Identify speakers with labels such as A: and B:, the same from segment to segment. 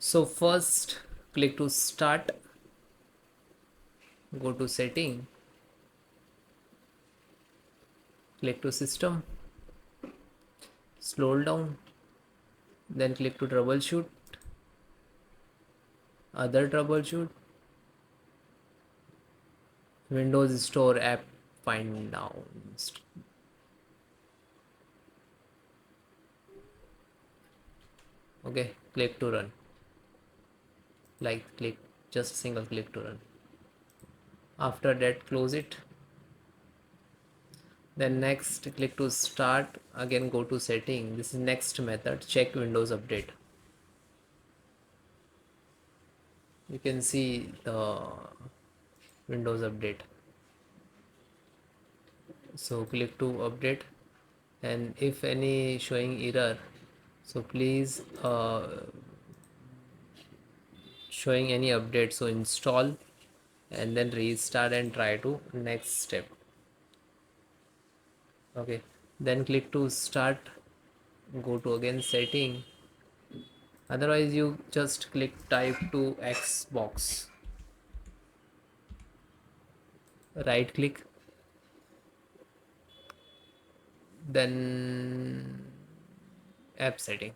A: So first click to start, go to setting, click to system, scroll down, then click to troubleshoot, other troubleshoot, Windows Store app find now. Okay, click to run. Click, just single click to run. After that, close it. Then next click to start, again go to setting. This is next method, check Windows update. You can see the Windows update. So click to update, and if any showing error, so please showing any update, so install and then restart and try to next step. Okay, then click to start, go to again setting, otherwise you just click type to Xbox, right click, then app setting,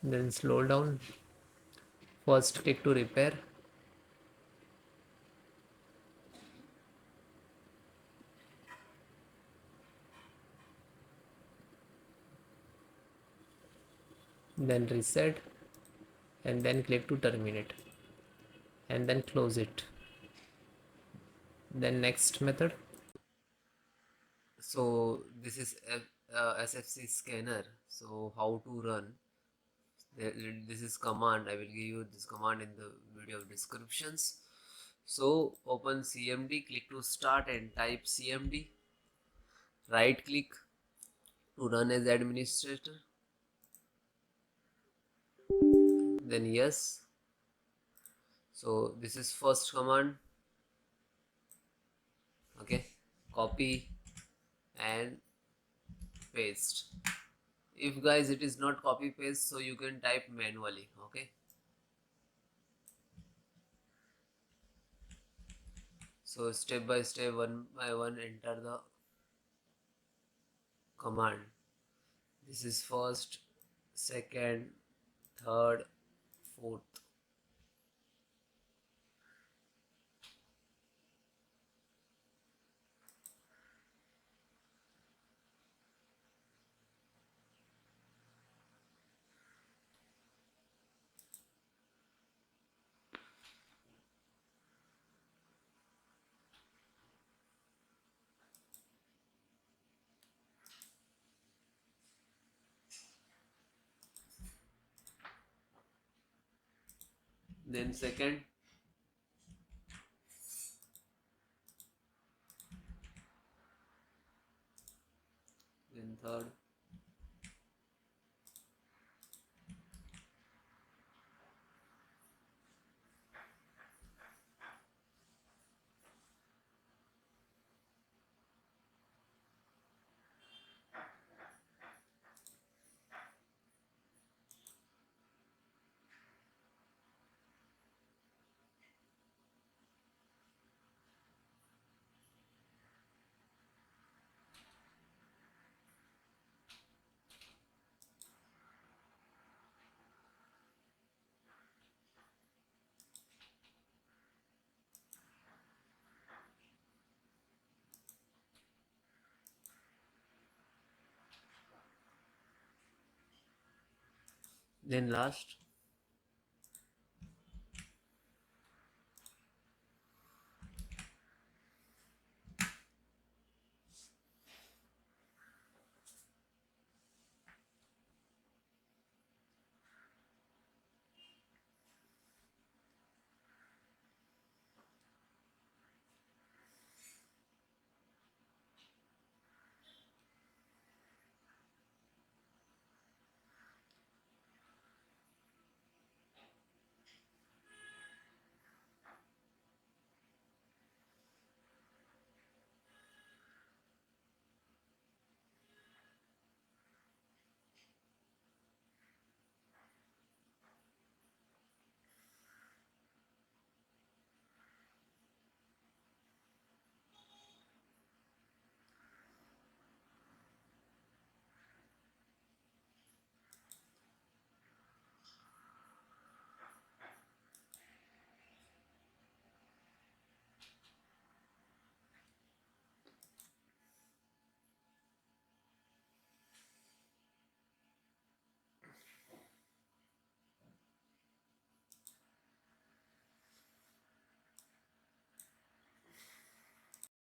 A: then slow down, first click to repair, then reset, and then click to terminate, and then close it. Then next method. So this is SFC scanner. So how to run? This is command. I will give you this command in the video descriptions. So open CMD, click to start and type CMD. Right click to run as administrator. Then yes. So this is first command. Okay, copy and paste. If guys it is not copy paste, so you can type manually. Okay, so step by step, one by one, enter the command. This is first, second, third, fourth. Then second, then third, then last.